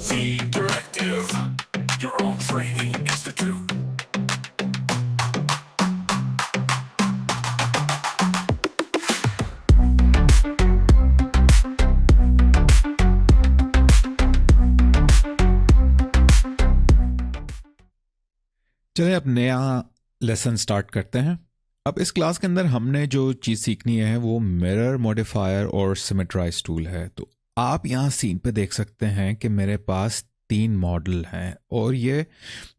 The Directive, your own training institute. चलिए अब नया लेसन स्टार्ट करते हैं। अब इस क्लास के अंदर हमने जो चीज़ सीखनी है वो मिरर मॉडिफायर और सिमेट्राइज टूल है। तो आप यहाँ सीन पे देख सकते हैं कि मेरे पास 3 मॉडल हैं और ये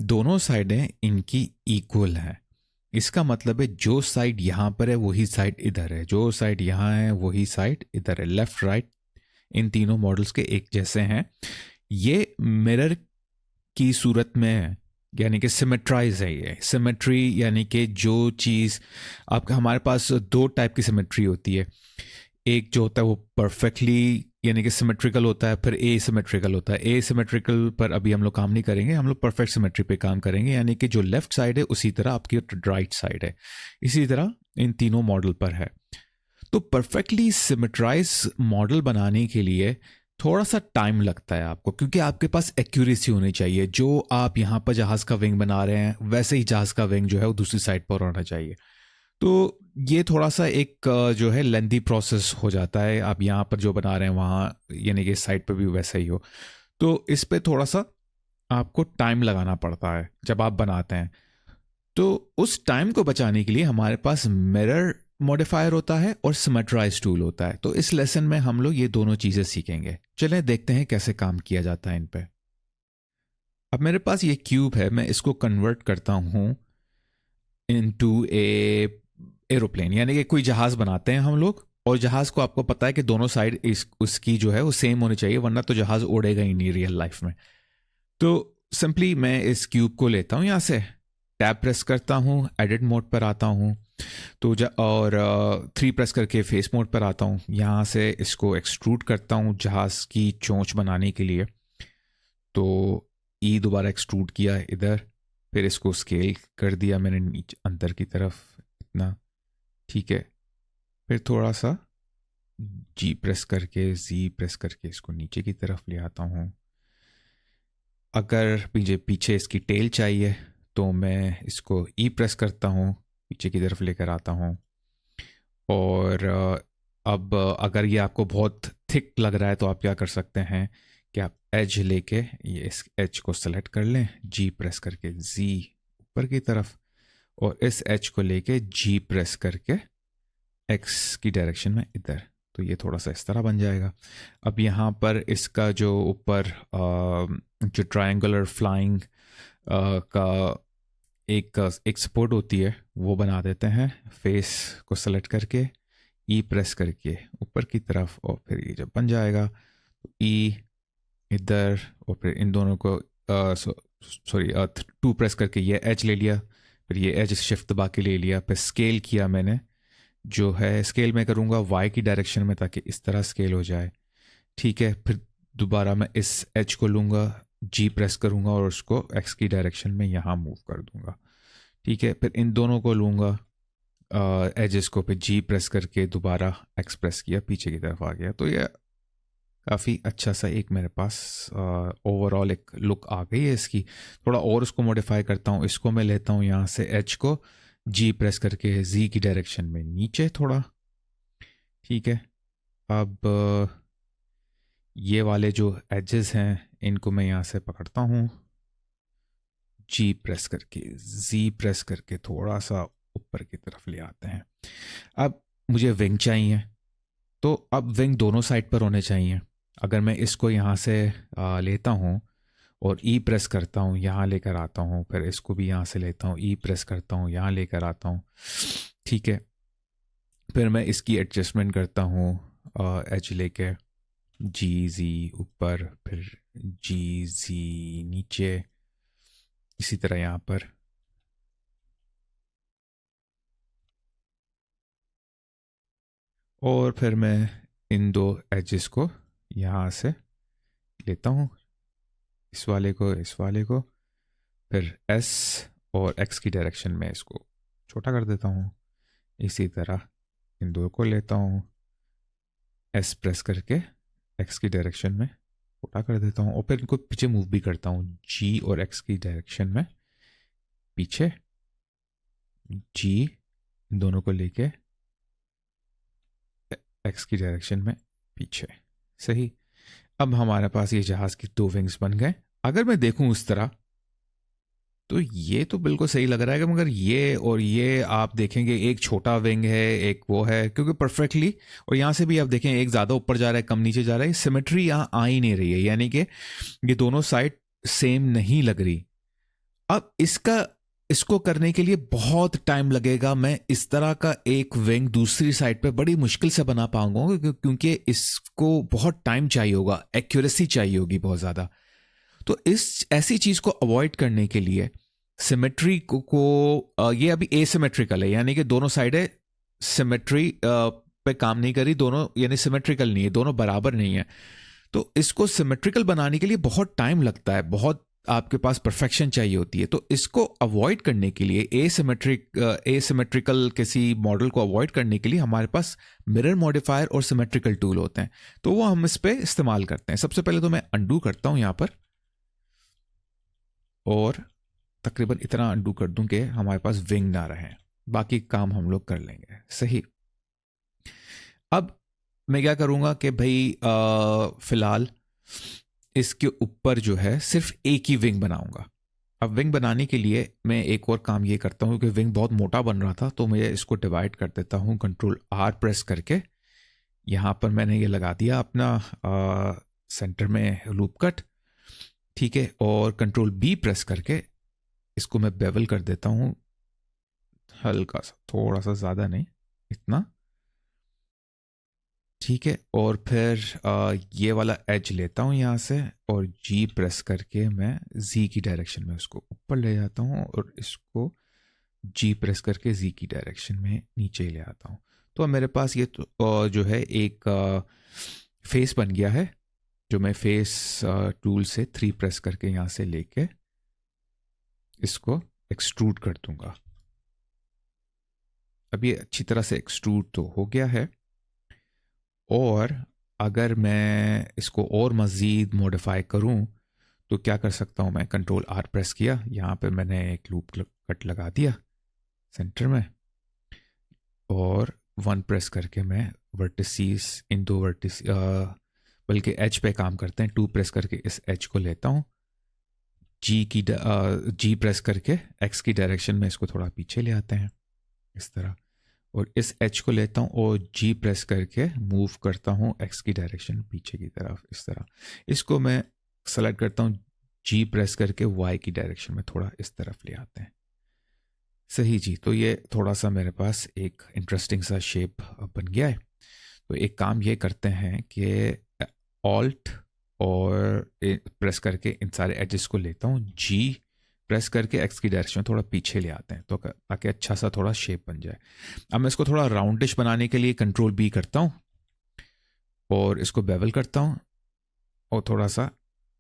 दोनों साइडें इनकी इक्वल हैं। इसका मतलब है जो साइड यहाँ पर है वही साइड इधर है, जो साइड यहाँ है वही साइड इधर है। लेफ्ट राइट इन तीनों मॉडल्स के एक जैसे हैं। ये मिरर की सूरत में है, यानी कि सिमेट्राइज है। ये सिमेट्री यानी कि जो चीज़ आपका, हमारे पास 2 टाइप की सिमेट्री होती है। एक जो होता है वो परफेक्टली यानी कि सिमेट्रिकल होता है, फिर ए सिमेट्रिकल होता है। ए सिमेट्रिकल पर अभी हम लोग काम नहीं करेंगे, हम लोग परफेक्ट सिमेट्री पे काम करेंगे, यानी कि जो लेफ्ट साइड है उसी तरह आपकी राइट साइड है। इसी तरह इन तीनों मॉडल पर है। तो परफेक्टली सिमेट्राइज मॉडल बनाने के लिए थोड़ा सा टाइम लगता है आपको, क्योंकि आपके पास एक्यूरेसी होनी चाहिए। जो आप यहाँ पर जहाज़ का विंग बना रहे हैं वैसे ही जहाज़ का विंग जो है वो दूसरी साइड पर होना चाहिए। तो ये थोड़ा सा एक जो है लेंदी प्रोसेस हो जाता है। आप यहाँ पर जो बना रहे हैं वहाँ यानी कि साइड पर भी वैसा ही हो, तो इस पर थोड़ा सा आपको टाइम लगाना पड़ता है जब आप बनाते हैं। तो उस टाइम को बचाने के लिए हमारे पास मिरर मॉडिफायर होता है और सिमेट्राइज टूल होता है। तो इस लेसन में हम लोग ये दोनों चीज़ें सीखेंगे। चलें देखते हैं कैसे काम किया जाता है इन पे। अब मेरे पास ये क्यूब है, मैं इसको कन्वर्ट करता हूँ इनटू ए एरोप्लेन, यानी कि कोई जहाज़ बनाते हैं हम लोग, और जहाज़ को आपको पता है कि दोनों साइड उसकी जो है वो सेम होनी चाहिए, वरना तो जहाज़ उड़ेगा ही नहीं रियल लाइफ में। तो सिंपली मैं इस क्यूब को लेता हूँ, यहाँ से टैब प्रेस करता हूँ, एडिट मोड पर आता हूँ, तो और 3 प्रेस करके फेस मोड पर आता हूँ। यहाँ से इसको एक्सट्रूड करता हूँ जहाज़ की चोंच बनाने के लिए। तो ई दोबारा एक्सट्रूड किया इधर, फिर इसको स्केल कर दिया मैंने नीचे अंदर की तरफ इतना, ठीक है। फिर थोड़ा सा जी प्रेस करके जी प्रेस करके इसको नीचे की तरफ ले आता हूँ। अगर मुझे पीछे इसकी टेल चाहिए तो मैं इसको ई प्रेस करता हूँ, पीछे की तरफ लेकर आता हूँ। और अब अगर ये आपको बहुत थिक लग रहा है तो आप क्या कर सकते हैं कि आप एज लेके ये इस एज को सेलेक्ट कर लें, जी प्रेस करके जी ऊपर की तरफ, और इस एज को लेके जी प्रेस करके एक्स की डायरेक्शन में इधर। तो ये थोड़ा सा इस तरह बन जाएगा। अब यहाँ पर इसका जो ऊपर जो ट्रायंगुलर फ्लाइंग का एक सपोर्ट होती है वो बना देते हैं। फेस को सेलेक्ट करके ई प्रेस करके ऊपर की तरफ, और फिर ये जब बन जाएगा तो ई इधर, और फिर इन दोनों को सॉरी 2 प्रेस करके ये एज ले लिया, फिर ये एज शिफ्ट दबा के ले लिया, फिर स्केल किया मैंने। जो है स्केल में करूँगा वाई की डायरेक्शन में ताकि इस तरह स्केल हो जाए, ठीक है। फिर दोबारा मैं इस एच को लूँगा, जी प्रेस करूँगा और उसको एक्स की डायरेक्शन में यहाँ मूव कर दूँगा, ठीक है। फिर इन दोनों को लूँगा एजेस को, फिर जी प्रेस करके दोबारा एक्स प्रेस किया, पीछे की तरफ आ गया। तो ये काफ़ी अच्छा सा एक मेरे पास ओवरऑल एक लुक आ गई है इसकी। थोड़ा और उसको मॉडिफाई करता हूँ। इसको मैं लेता हूँ यहाँ से एच को जी प्रेस करके जी की डायरेक्शन में नीचे थोड़ा, ठीक है। अब ये वाले जो एजेस हैं इनको मैं यहाँ से पकड़ता हूँ, जी प्रेस करके जी प्रेस करके थोड़ा सा ऊपर की तरफ ले आते हैं। अब मुझे विंग चाहिए, तो अब विंग दोनों साइड पर होने चाहिए। अगर मैं इसको यहाँ से लेता हूँ और ई प्रेस करता हूँ, यहाँ लेकर आता हूँ, फिर इसको भी यहाँ से लेता हूँ, ई प्रेस करता हूँ, यहाँ लेकर आता हूँ, ठीक है। फिर मैं इसकी एडजस्टमेंट करता हूँ एच लेके जी जी ऊपर, फिर जी जी नीचे, इसी तरह यहाँ पर। और फिर मैं इन 2 एजेस को यहाँ से लेता हूँ, इस वाले को इस वाले को, फिर एस और एक्स की डायरेक्शन में इसको छोटा कर देता हूँ। इसी तरह इन 2 को लेता हूँ, एस प्रेस करके एक्स की डायरेक्शन में छोटा कर देता हूँ और फिर इनको पीछे मूव भी करता हूँ, जी और एक्स की डायरेक्शन में पीछे, जी दोनों को लेके एक्स की डायरेक्शन में पीछे। सही। अब हमारे पास ये जहाज की 2 विंग्स बन गए। अगर मैं देखूं उस तरह तो ये तो बिल्कुल सही लग रहा है, मगर ये और ये आप देखेंगे एक छोटा विंग है, एक वो है, क्योंकि परफेक्टली, और यहाँ से भी आप देखें एक ज़्यादा ऊपर जा रहा है, कम नीचे जा रहा है, सिमेट्री यहाँ आ ही नहीं रही है, यानी कि ये दोनों साइड सेम नहीं लग रही। अब इसको करने के लिए बहुत टाइम लगेगा। मैं इस तरह का एक विंग दूसरी साइड पे बड़ी मुश्किल से बना पाऊंगा, क्योंकि इसको बहुत टाइम चाहिए होगा, एक्यूरेसी चाहिए होगी बहुत ज़्यादा। तो इस ऐसी चीज़ को अवॉइड करने के लिए सिमेट्री को ये अभी एसिमेट्रिकल है, यानी कि दोनों साइडें सिमेट्री पे काम नहीं करी, दोनों यानी सिमेट्रिकल नहीं है, दोनों बराबर नहीं है। तो इसको सिमेट्रिकल बनाने के लिए बहुत टाइम लगता है, बहुत आपके पास परफेक्शन चाहिए होती है। तो इसको अवॉइड करने के लिए, एसिमेट्रिकल किसी मॉडल को अवॉइड करने के लिए हमारे पास मिरर मॉडिफायर और सिमेट्रिकल टूल होते हैं, तो वो हम इस पे इस्तेमाल करते हैं। सबसे पहले तो मैं अंडू करता हूं यहां पर, और तकरीबन इतना अंडू कर दूं कि हमारे पास विंग ना रहे, बाकी काम हम लोग कर लेंगे। सही। अब मैं क्या करूंगा कि भाई फिलहाल इसके ऊपर जो है सिर्फ एक ही विंग बनाऊंगा। अब विंग बनाने के लिए मैं एक और काम ये करता हूँ, क्योंकि विंग बहुत मोटा बन रहा था, तो मैं इसको डिवाइड कर देता हूँ कंट्रोल आर प्रेस करके। यहाँ पर मैंने ये लगा दिया अपना सेंटर में लूप कट, ठीक है, और कंट्रोल बी प्रेस करके इसको मैं बेवल कर देता हूँ हल्का सा, थोड़ा सा, ज़्यादा नहीं, इतना, ठीक है। और फिर ये वाला एज लेता हूँ यहाँ से, और जी प्रेस करके मैं जी की डायरेक्शन में उसको ऊपर ले जाता हूँ, और इसको जी प्रेस करके जी की डायरेक्शन में नीचे ले आता हूँ। तो अब मेरे पास ये तो, जो है एक फेस बन गया है, जो मैं फेस टूल से 3 प्रेस करके यहाँ से लेके इसको एक्सट्रूड कर दूंगा। अब ये अच्छी तरह से एक्सट्रूड तो हो गया है, और अगर मैं इसको और मज़ीद मॉडिफाई करूं तो क्या कर सकता हूं मैं, कंट्रोल आर प्रेस किया, यहाँ पे मैंने एक लूप कट लगा दिया सेंटर में, और 1 प्रेस करके मैं वर्टिसीज, इन 2 वर्टिस, बल्कि एज पे काम करते हैं, 2 प्रेस करके इस एज को लेता हूँ, जी प्रेस करके एक्स की डायरेक्शन में इसको थोड़ा पीछे ले आते हैं इस तरह, और इस एच को लेता हूँ और जी प्रेस करके मूव करता हूँ एक्स की डायरेक्शन पीछे की तरफ इस तरह। इसको मैं सेलेक्ट करता हूँ, जी प्रेस करके वाई की डायरेक्शन में थोड़ा इस तरफ ले आते हैं। सही जी। तो ये थोड़ा सा मेरे पास एक इंटरेस्टिंग सा शेप बन गया है। तो एक काम ये करते हैं कि ऑल्ट और प्रेस करके इन सारे एजेस को लेता हूँ, जी प्रेस करके एक्स की डायरेक्शन में थोड़ा पीछे ले आते हैं, तो ताकि अच्छा सा थोड़ा शेप बन जाए। अब मैं इसको थोड़ा राउंडिश बनाने के लिए कंट्रोल बी करता हूँ, और इसको बेवल करता हूँ, और थोड़ा सा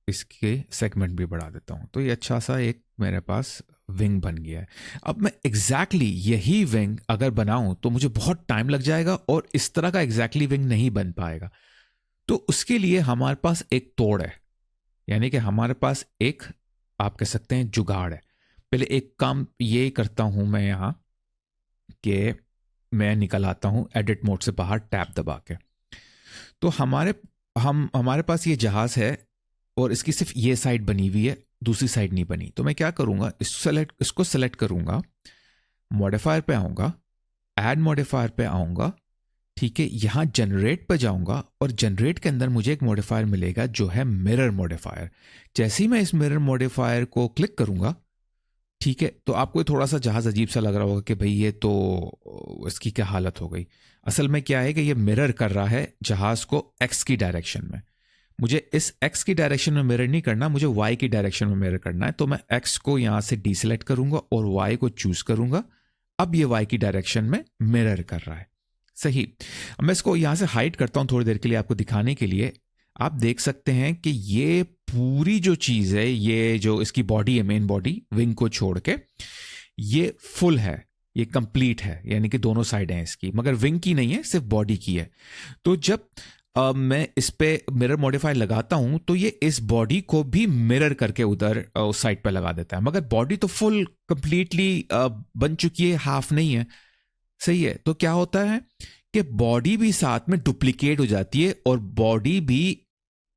इसके सेगमेंट भी बढ़ा देता हूँ। तो ये अच्छा सा एक मेरे पास विंग बन गया है। अब मैं एग्जैक्टली यही विंग अगर बनाऊं तो मुझे बहुत टाइम लग जाएगा, और इस तरह का एग्जैक्टली विंग नहीं बन पाएगा। तो उसके लिए हमारे पास एक तोड़ है, यानी कि हमारे पास एक, आप कह सकते हैं, जुगाड़ है। पहले एक काम ये करता हूं मैं यहां कि मैं निकल आता हूं एडिट मोड से बाहर, टैब दबा के। तो हमारे पास ये जहाज है, और इसकी सिर्फ ये साइड बनी हुई है, दूसरी साइड नहीं बनी। तो मैं क्या करूंगा, इसको सेलेक्ट करूंगा, मॉडिफायर पे आऊंगा, ऐड मॉडिफायर पे आऊंगा, ठीक है, यहां जनरेट पर जाऊंगा, और जनरेट के अंदर मुझे एक मॉडिफायर मिलेगा जो है मिरर मॉडिफायर। जैसे ही मैं इस मिरर मॉडिफायर को क्लिक करूंगा, ठीक है, तो आपको थोड़ा सा जहाज अजीब सा लग रहा होगा कि भाई ये तो इसकी क्या हालत हो गई। असल में क्या है कि ये मिरर कर रहा है जहाज को एक्स की डायरेक्शन में। मुझे इस एक्स की डायरेक्शन में मिरर नहीं करना, मुझे वाई की डायरेक्शन में मिरर करना है। तो मैं एक्स को यहां से डीसेलेक्ट करूंगा और वाई को चूज करूंगा। अब ये वाई की डायरेक्शन में मिरर कर रहा है। सही। अब मैं इसको यहां से हाइड करता हूं थोड़ी देर के लिए आपको दिखाने के लिए। आप देख सकते हैं कि ये पूरी जो चीज है, ये जो इसकी बॉडी है, मेन बॉडी, विंग को छोड़ के, ये फुल है, ये कंप्लीट है, यानी कि दोनों साइड हैं इसकी, मगर विंग की नहीं है, सिर्फ बॉडी की है। तो जब मैं इस पे मिरर मॉडिफायर लगाता हूं तो ये इस बॉडी को भी मिरर करके उधर उस साइड पे लगा देता है, मगर बॉडी तो फुल कंप्लीटली बन चुकी है, हाफ नहीं है। सही है, तो क्या होता है कि बॉडी भी साथ में डुप्लीकेट हो जाती है और बॉडी भी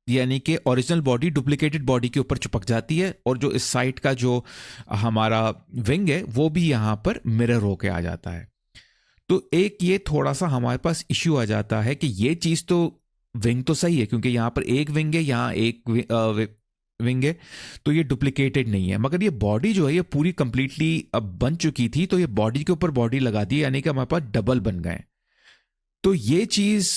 यानी कि ओरिजिनल बॉडी डुप्लीकेटेड बॉडी के ऊपर चिपक जाती है, और जो इस साइड का जो हमारा विंग है वो भी यहां पर मिरर होके आ जाता है। तो एक ये थोड़ा सा हमारे पास इश्यू आ जाता है कि ये चीज तो विंग तो सही है क्योंकि यहां पर एक विंग है, यहां एक विंग है, तो ये डुप्लीकेटेड नहीं है, मगर ये बॉडी जो है ये पूरी कंप्लीटली अब बन चुकी थी, तो ये बॉडी के ऊपर बॉडी लगा दी, यानी कि हमारे पास डबल बन गए। तो ये चीज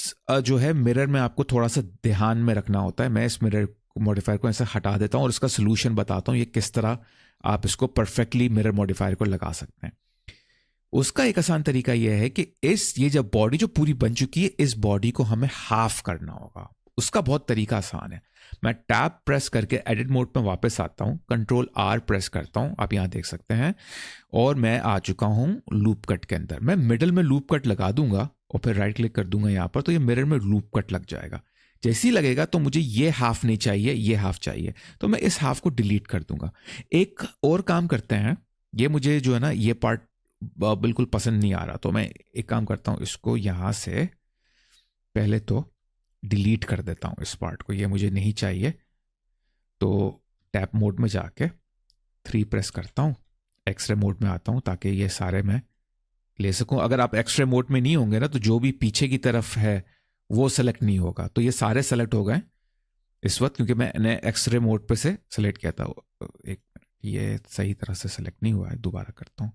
जो है मिरर में आपको थोड़ा सा ध्यान में रखना होता है। मैं इस मिरर मॉडिफायर को ऐसे हटा देता हूं और इसका सोल्यूशन बताता हूं ये किस तरह आप इसको परफेक्टली मिरर मॉडिफायर को लगा सकते हैं। उसका एक आसान तरीका यह है कि ये जब बॉडी जो पूरी बन चुकी है, इस बॉडी को हमें हाफ करना होगा। उसका बहुत तरीका आसान है। मैं टैब प्रेस करके एडिट मोड में वापस आता हूं, कंट्रोल आर प्रेस करता हूं, आप यहां देख सकते हैं, और मैं आ चुका हूं लूप कट के अंदर। मैं मिडल में लूप कट लगा दूंगा और फिर राइट क्लिक कर दूंगा यहां पर, तो ये मिरर में लूप कट लग जाएगा। जैसे ही लगेगा तो मुझे ये हाफ नहीं चाहिए, ये हाफ चाहिए, तो मैं इस हाफ को डिलीट कर दूंगा। एक और काम करते हैं, ये मुझे जो है ना ये पार्ट बिल्कुल पसंद नहीं आ रहा, तो मैं एक काम करता हूं, इसको यहां से पहले तो डिलीट कर देता हूं इस पार्ट को, ये मुझे नहीं चाहिए। तो टैप मोड में जाके 3 प्रेस करता हूं, एक्सरे मोड में आता हूं ताकि ये सारे मैं ले सकूं। अगर आप एक्सरे मोड में नहीं होंगे ना तो जो भी पीछे की तरफ है वो सेलेक्ट नहीं होगा। तो ये सारे सेलेक्ट हो गए इस वक्त क्योंकि मैंने एक्सरे मोड पे से सेलेक्ट किया था। एक ये सही तरह से सेलेक्ट नहीं हुआ है, दोबारा करता हूं,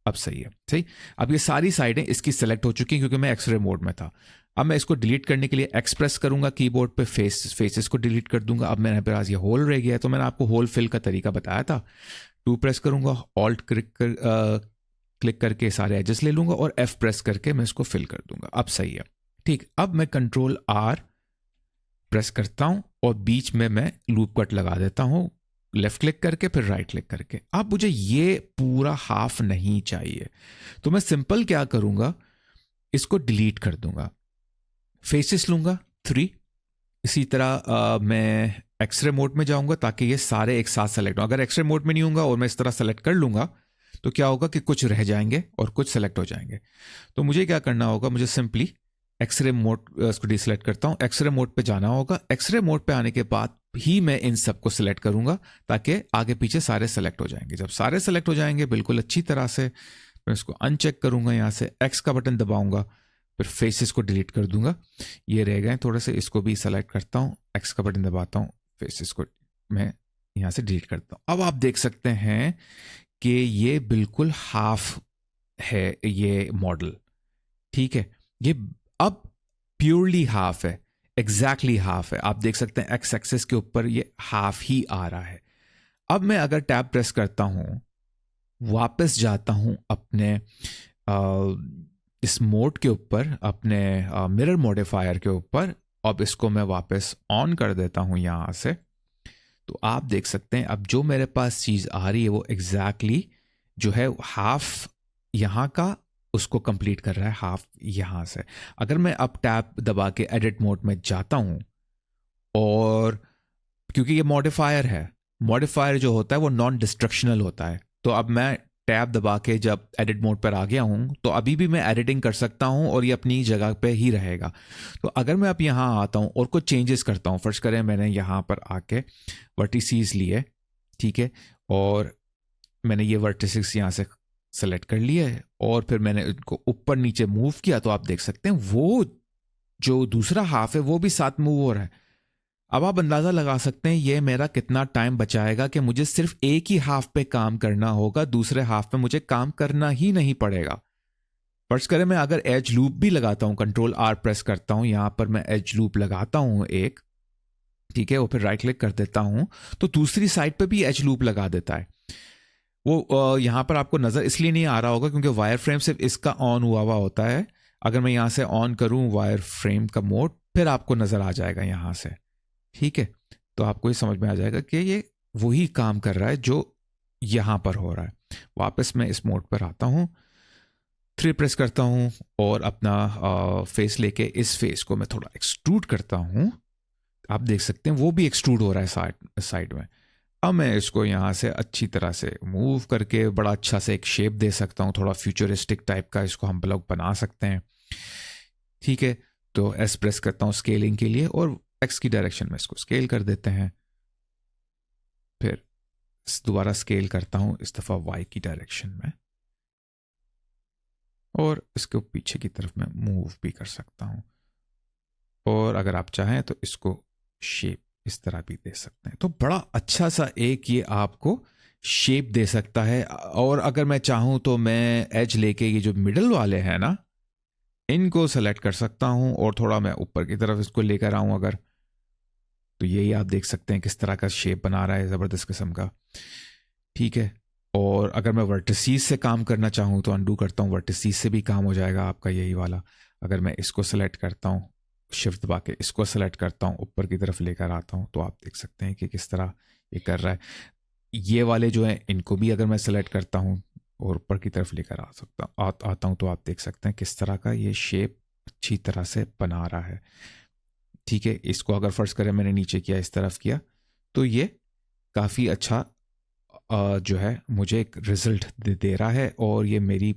अब सही है। सही, अब ये सारी साइडें इसकी सेलेक्ट हो चुकी हैं क्योंकि मैं एक्सरे मोड में था। अब मैं इसको डिलीट करने के लिए एक्स प्रेस करूंगा कीबोर्ड पे, फेसेस को डिलीट कर दूंगा। अब मेरे पास ये होल रह गया है, तो मैंने आपको होल फिल का तरीका बताया था। 2 प्रेस करूंगा, ऑल्ट क्लिक करके सारे एजेस ले लूंगा और F प्रेस करके मैं इसको फिल कर दूंगा। अब सही है, ठीक। अब मैं कंट्रोल आर प्रेस करता हूं और बीच में मैं लूप कट लगा देता हूं, लेफ्ट क्लिक करके फिर राइट क्लिक करके। अब मुझे ये पूरा हाफ नहीं चाहिए, तो मैं सिंपल क्या करूंगा, इसको डिलीट कर दूंगा। फेसेस लूंगा 3, इसी तरह मैं एक्सरे मोड में जाऊंगा ताकि ये सारे एक साथ सेलेक्ट हो। अगर एक्सरे मोड में नहीं होगा और मैं इस तरह सेलेक्ट कर लूंगा तो क्या होगा कि कुछ रह जाएंगे और कुछ सेलेक्ट हो जाएंगे। तो मुझे क्या करना होगा, मुझे सिंपली एक्सरे मोड इसको डिसेलेक्ट करता हूं, एक्सरे मोड पे जाना होगा। एक्सरे मोड पे आने के बाद ही मैं इन सबको सिलेक्ट करूंगा ताकि आगे पीछे सारे सेलेक्ट हो जाएंगे। जब सारे सेलेक्ट हो जाएंगे बिल्कुल अच्छी तरह से, मैं इसको अनचेक करूंगा, यहां से एक्स का बटन दबाऊंगा, फिर फेसेस को डिलीट कर दूंगा। ये रह गए थोड़े से, इसको भी सेलेक्ट करता हूं, एक्स का बटन दबाता हूं, फेसेस को मैं यहां से डिलीट करता हूं। अब आप देख सकते हैं कि ये बिल्कुल हाफ है ये मॉडल, ठीक है। ये अब प्योरली हाफ है, एग्जैक्टली हाफ है। आप देख सकते हैं एक्स एक्सेस के ऊपर ये हाफ ही आ रहा है। अब मैं अगर टैब प्रेस करता हूं, वापस जाता हूं अपने इस मोड के ऊपर, अपने मिरर मॉडिफायर के ऊपर, अब इसको मैं वापस ऑन कर देता हूं यहां से, तो आप देख सकते हैं अब जो मेरे पास चीज आ रही है वो एग्जैक्टली जो है हाफ यहां का उसको कंप्लीट कर रहा है, हाफ यहां से। अगर मैं अब टैब दबा के एडिट मोड में जाता हूं, और क्योंकि ये मॉडिफायर है, मॉडिफायर जो होता है वो नॉन डिस्ट्रक्शनल होता है, तो अब मैं टैब दबा के जब एडिट मोड पर आ गया हूं तो अभी भी मैं एडिटिंग कर सकता हूं और ये अपनी जगह पे ही रहेगा। तो अगर मैं अब यहां आता हूं और कुछ चेंजेस करता हूं, फर्ज करें मैंने यहां पर आके वर्टिसेस लिए, ठीक है, और मैंने ये वर्टिसेस यहां से सेलेक्ट कर लिया है और फिर मैंने इनको ऊपर नीचे मूव किया, तो आप देख सकते हैं वो जो दूसरा हाफ है वो भी साथ मूव हो रहा है। अब आप अंदाजा लगा सकते हैं ये मेरा कितना टाइम बचाएगा कि मुझे सिर्फ एक ही हाफ पे काम करना होगा, दूसरे हाफ पे मुझे काम करना ही नहीं पड़ेगा। फर्ज करें मैं अगर एज लूप भी लगाता हूं, कंट्रोल आर प्रेस करता हूं, यहां पर मैं एज लूप लगाता हूं एक, ठीक है, और फिर राइट क्लिक कर देता हूं, तो दूसरी साइड पे भी एज लूप लगा देता है। वो यहां पर आपको नजर इसलिए नहीं आ रहा होगा क्योंकि वायर फ्रेम सिर्फ इसका ऑन हुआ होता है। अगर मैं यहां से ऑन करूं वायर फ्रेम का मोड, फिर आपको नजर आ जाएगा यहां से, ठीक है। तो आपको ये समझ में आ जाएगा कि ये वही काम कर रहा है जो यहां पर हो रहा है। वापस मैं इस मोड पर आता हूं, F3 प्रेस करता हूँ और अपना फेस लेके इस फेस को मैं थोड़ा एक्सट्रूड करता हूँ। आप देख सकते हैं वो भी एक्सट्रूड हो रहा है साइड में। अब मैं इसको यहाँ से अच्छी तरह से मूव करके बड़ा अच्छा से एक शेप दे सकता हूँ, थोड़ा फ्यूचरिस्टिक टाइप का इसको हम लोग बना सकते हैं। ठीक है, तो एस प्रेस करता हूँ स्केलिंग के लिए और एक्स की डायरेक्शन में इसको स्केल कर देते हैं। फिर दोबारा स्केल करता हूँ इस दफ़ा वाई की डायरेक्शन में और इसको पीछे की तरफ मैं मूव भी कर सकता हूँ। और अगर आप चाहें तो इसको शेप इस तरह भी दे सकते हैं। तो बड़ा अच्छा सा एक ये आपको शेप दे सकता है। और अगर मैं चाहूँ तो मैं एज लेके ये जो मिडल वाले हैं ना, इनको सेलेक्ट कर सकता हूँ और थोड़ा मैं ऊपर की तरफ इसको लेकर आऊँ अगर, तो यही आप देख सकते हैं किस तरह का शेप बना रहा है, ज़बरदस्त किस्म का। ठीक है, और अगर मैं वर्टिसीज से काम करना चाहूँ तो अंडू करता हूँ, वर्टिसीज से भी काम हो जाएगा आपका यही वाला। अगर मैं इसको सेलेक्ट करता हूँ, शिफ्ट दबा के इसको सेलेक्ट करता हूँ, ऊपर की तरफ लेकर आता हूँ, तो आप देख सकते हैं कि किस तरह ये कर रहा है। ये वाले जो हैं इनको भी अगर मैं सेलेक्ट करता हूँ और ऊपर की तरफ लेकर आता हूँ, तो आप देख सकते हैं किस तरह का ये शेप अच्छी तरह से बना रहा है। ठीक है, इसको अगर फर्ज करें मैंने नीचे किया, इस तरफ किया, तो ये काफ़ी अच्छा जो है मुझे एक रिजल्ट दे रहा है। और ये मेरी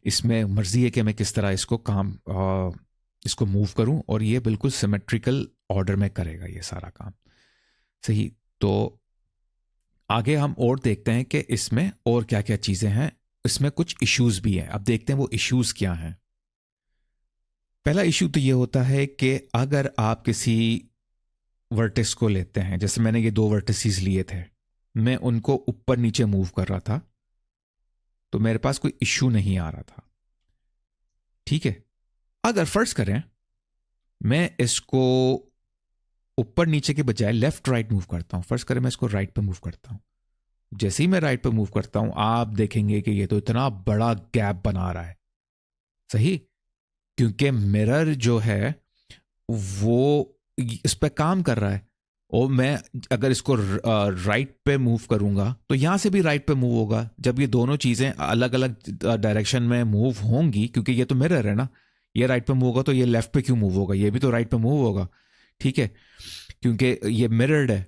इसमें मर्जी है कि मैं किस तरह इसको मूव करूं, और ये बिल्कुल सिमेट्रिकल ऑर्डर में करेगा ये सारा काम। सही, तो आगे हम और देखते हैं कि इसमें और क्या क्या चीज़ें हैं। इसमें कुछ इश्यूज भी हैं, अब देखते हैं वो इश्यूज क्या हैं। पहला इश्यू तो ये होता है कि अगर आप किसी वर्टिस को लेते हैं, जैसे मैंने ये 2 वर्टिसेस लिए थे, मैं उनको ऊपर नीचे मूव कर रहा था तो मेरे पास कोई इश्यू नहीं आ रहा था। ठीक है, अगर फर्ज करें मैं इसको ऊपर नीचे के बजाय लेफ्ट राइट मूव करता हूं, फर्ज करें मैं इसको राइट पे मूव करता हूं, जैसे ही मैं राइट पे मूव करता हूं आप देखेंगे कि ये तो इतना बड़ा गैप बना रहा है। सही, क्योंकि मिरर जो है वो इस पे काम कर रहा है। और मैं अगर इसको राइट पे मूव करूंगा तो यहां से भी राइट पे मूव होगा। जब ये दोनों चीजें अलग अलग डायरेक्शन में मूव होंगी, क्योंकि ये तो मिरर है ना, ये राइट पे मूव होगा तो ये लेफ्ट पे क्यों मूव होगा, ये भी तो राइट पे मूव होगा। ठीक है, क्योंकि ये मिरर्ड है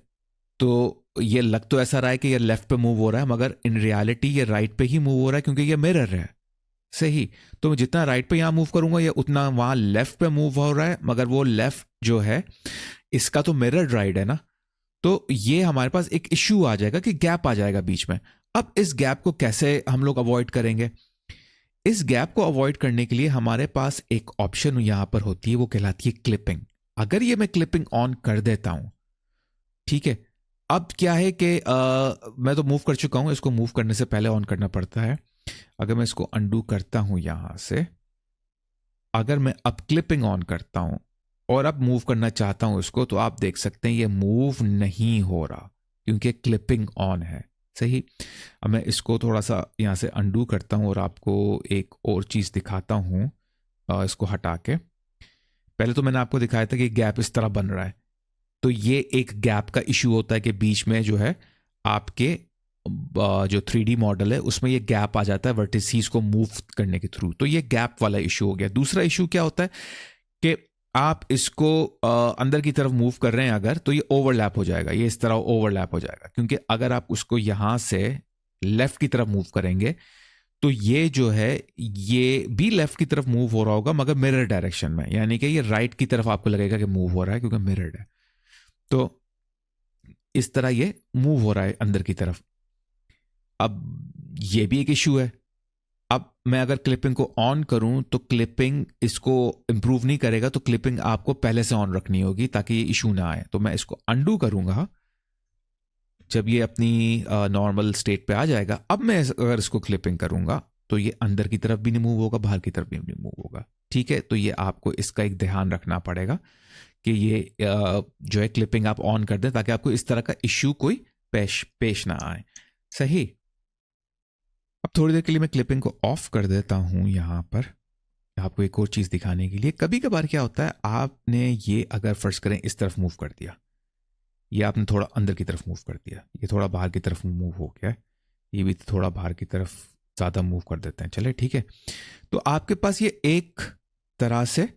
तो ये लग तो ऐसा रहा है कि ये लेफ्ट पे मूव हो रहा है, मगर इन रियलिटी ये राइट पे ही मूव हो रहा है क्योंकि ये मिरर है। सही, तो मैं जितना राइट पे यहां मूव करूंगा ये उतना वहां लेफ्ट पे मूव हो रहा है, मगर वो लेफ्ट जो है इसका तो मिरर राइट है ना, तो ये हमारे पास एक इश्यू आ जाएगा कि गैप आ जाएगा बीच में। अब इस गैप को कैसे हम लोग अवॉइड करेंगे? इस गैप को अवॉइड करने के लिए हमारे पास एक ऑप्शन यहां पर होती है, वो कहलाती है क्लिपिंग। अगर ये मैं क्लिपिंग ऑन कर देता हूं, ठीक है, अब क्या है कि मैं तो मूव कर चुका हूं, इसको मूव करने से पहले ऑन करना पड़ता है। अगर मैं इसको अंडू करता हूं यहां से, अगर मैं अब क्लिपिंग ऑन करता हूं और अब मूव करना चाहता हूं इसको, तो आप देख सकते हैं ये मूव नहीं हो रहा क्योंकि क्लिपिंग ऑन है। सही, अब मैं इसको थोड़ा सा यहां से अंडू करता हूं और आपको एक और चीज दिखाता हूं, इसको हटा के। पहले तो मैंने आपको दिखाया था कि गैप इस तरह बन रहा है, तो ये एक गैप का इश्यू होता है कि बीच में जो है आपके जो 3D मॉडल है उसमें ये गैप आ जाता है वर्टिसीज को मूव करने के थ्रू, तो ये गैप वाला इशू हो गया। दूसरा इशू क्या होता है कि आप इसको अंदर की तरफ मूव कर रहे हैं अगर, तो ये ओवरलैप हो जाएगा, ये इस तरह ओवरलैप हो जाएगा, क्योंकि अगर आप उसको यहां से लेफ्ट की तरफ मूव करेंगे तो ये जो है ये भी लेफ्ट की तरफ मूव हो रहा होगा मगर मिरर डायरेक्शन में, यानी कि ये राइट की तरफ आपको लगेगा कि मूव हो रहा है क्योंकि मिरर्ड है। तो इस तरह ये मूव हो रहा है अंदर की तरफ। अब ये भी एक इश्यू है। अब मैं अगर क्लिपिंग को ऑन करूं तो क्लिपिंग इसको इंप्रूव नहीं करेगा, तो क्लिपिंग आपको पहले से ऑन रखनी होगी ताकि ये इशू ना आए। तो मैं इसको अंडू करूंगा, जब ये अपनी नॉर्मल स्टेट पे आ जाएगा, अब मैं अगर इसको क्लिपिंग करूंगा तो ये अंदर की तरफ भी नहीं मूव होगा, बाहर की तरफ भी नहीं मूव होगा। ठीक है, तो ये आपको इसका एक ध्यान रखना पड़ेगा कि ये जो है क्लिपिंग आप ऑन कर दें ताकि आपको इस तरह का इश्यू कोई पेश ना आए। सही, अब थोड़ी देर के लिए मैं क्लिपिंग को ऑफ कर देता हूं यहां पर, आपको एक और चीज दिखाने के लिए। कभी कभार क्या होता है, आपने ये अगर फर्ज करें इस तरफ मूव कर दिया, ये आपने थोड़ा अंदर की तरफ मूव कर दिया, ये थोड़ा बाहर की तरफ मूव हो गया, ये भी थोड़ा बाहर की तरफ ज़्यादा मूव कर देते हैं। चले ठीक है, तो आपके पास ये एक तरह से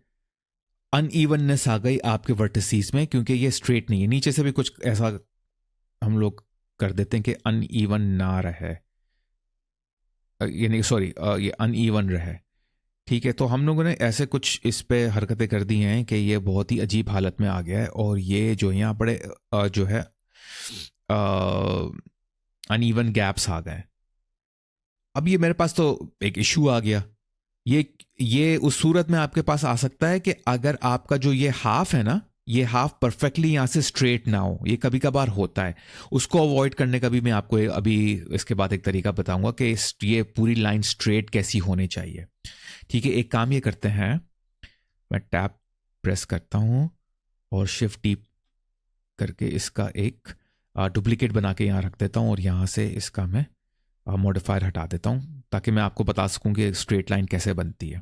अनइवननेस आ गई आपके वर्टिसीज में, क्योंकि ये स्ट्रेट नहीं है। नीचे से भी कुछ ऐसा हम लोग कर देते हैं कि अनइवन ना रहे, यानी सॉरी ये अनइवन रहे। ठीक है, तो हम लोगों ने ऐसे कुछ इस पे हरकतें कर दी हैं कि ये बहुत ही अजीब हालत में आ गया है, और ये जो यहाँ बड़े जो है अनइवन गैप्स आ गए। अब ये मेरे पास तो एक इशू आ गया। ये उस सूरत में आपके पास आ सकता है कि अगर आपका जो ये हाफ है ना, ये हाफ परफेक्टली यहाँ से स्ट्रेट ना हो। ये कभी कभार होता है, उसको अवॉइड करने का भी मैं आपको अभी इसके बाद एक तरीका बताऊंगा कि ये पूरी लाइन स्ट्रेट कैसी होनी चाहिए। ठीक है, एक काम ये करते हैं, मैं टैप प्रेस करता हूँ और शिफ्ट टी करके इसका एक डुप्लीकेट बना के यहाँ रख देता हूँ, और यहाँ से इसका मैं मॉडिफायर हटा देता हूँ ताकि मैं आपको बता सकूँ कि स्ट्रेट लाइन कैसे बनती है।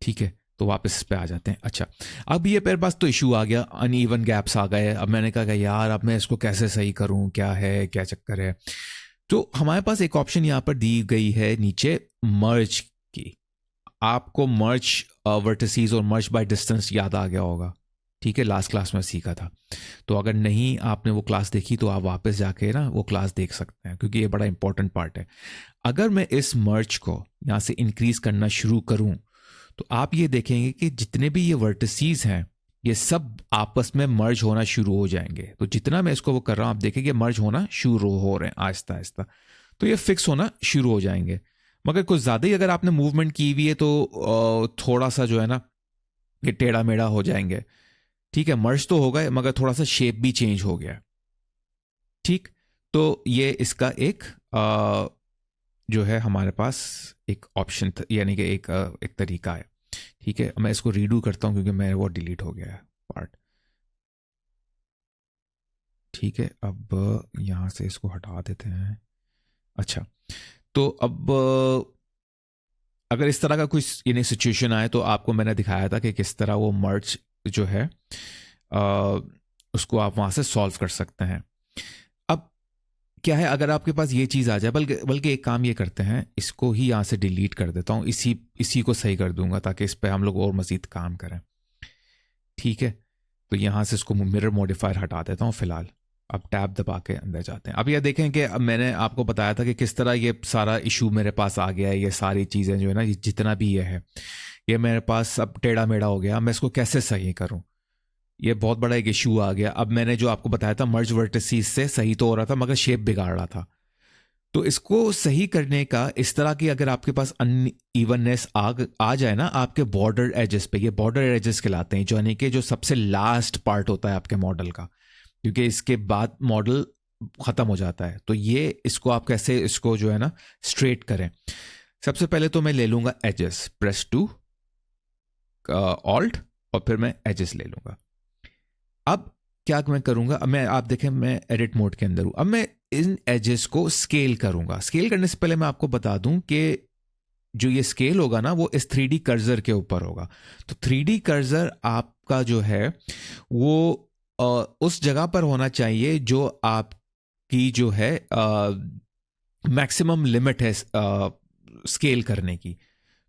ठीक है, तो वापस इस पे आ जाते हैं। अच्छा, अब ये मेरे पास तो इशू आ गया, अनइवन गैप्स आ गए। अब मैंने कहा कि यार अब मैं इसको कैसे सही करूँ, क्या है, क्या चक्कर है। तो हमारे पास एक ऑप्शन यहाँ पर दी गई है नीचे, मर्ज की। आपको मर्ज वर्टिसीज और मर्ज बाय डिस्टेंस याद आ गया होगा। ठीक है, लास्ट क्लास में सीखा था। तो अगर नहीं आपने वो क्लास देखी तो आप वापस जाके ना वो क्लास देख सकते हैं, क्योंकि ये बड़ा इंपॉर्टेंट पार्ट है। अगर मैं इस मर्ज को यहाँ से इंक्रीज करना शुरू करूँ तो आप ये देखेंगे कि जितने भी ये वर्टिसीज हैं ये सब आपस में मर्ज होना शुरू हो जाएंगे। तो जितना मैं इसको वो कर रहा हूँ आप देखेंगे मर्ज होना शुरू हो रहे हैं आहिस्ता आहिस्ता, तो ये फिक्स होना शुरू हो जाएंगे। मगर कुछ ज़्यादा ही अगर आपने मूवमेंट की हुई है तो थोड़ा सा जो है ना ये टेढ़ा मेढ़ा हो जाएंगे। ठीक है, मर्ज तो हो गए मगर थोड़ा सा शेप भी चेंज हो गया। ठीक, तो ये इसका एक जो है हमारे पास एक ऑप्शन यानी कि एक तरीका है। ठीक है, मैं इसको रीडू करता हूं क्योंकि मेरा वो डिलीट हो गया है पार्ट। ठीक है, अब यहां से इसको हटा देते हैं। अच्छा, तो अब अगर इस तरह का कोई यानी सिचुएशन आए तो आपको मैंने दिखाया था कि किस तरह वो मर्ज जो है उसको आप वहां से सॉल्व कर सकते हैं। अब क्या है, अगर आपके पास ये चीज़ आ जाए, बल्कि एक काम ये करते हैं, इसको ही यहाँ से डिलीट कर देता हूँ, इसी को सही कर दूंगा ताकि इस पर हम लोग और मज़ीद काम करें। ठीक है, तो यहाँ से इसको मिरर मॉडिफायर हटा देता हूँ फिलहाल। अब टैब दबा के अंदर जाते हैं। अब ये देखें कि अब मैंने आपको बताया था कि किस तरह ये सारा इशू मेरे पास आ गया है। ये सारी चीज़ें जो है ना, जितना भी ये है ये मेरे पास अब टेढ़ा मेढ़ा हो गया। मैं इसको कैसे सही करूँ, ये बहुत बड़ा एक इशू आ गया। अब मैंने जो आपको बताया था मर्ज वर्टिसीज से सही तो हो रहा था मगर शेप बिगाड़ रहा था। तो इसको सही करने का इस तरह की अगर आपके पास अनइवननेस आ जाए ना आपके बॉर्डर एजेस पे, ये बॉर्डर एजेस कहलाते हैं, जो यानी कि जो सबसे लास्ट पार्ट होता है आपके मॉडल का, क्योंकि इसके बाद मॉडल खत्म हो जाता है। तो ये इसको आप कैसे इसको जो है ना स्ट्रेट करें। सबसे पहले तो मैं ले लूंगा एजेस, प्रेस 2 ऑल्ट और फिर मैं एजेस ले लूंगा। अब क्या मैं करूंगा, अब मैं आप देखें मैं एडिट मोड के अंदर हूं। अब मैं इन एजेस को स्केल करूंगा। स्केल करने से पहले मैं आपको बता दूं कि जो ये स्केल होगा ना वो इस 3D कर्सर के ऊपर होगा। तो 3D कर्सर आपका जो है वो उस जगह पर होना चाहिए जो आपकी जो है मैक्सिमम लिमिट है स्केल करने की।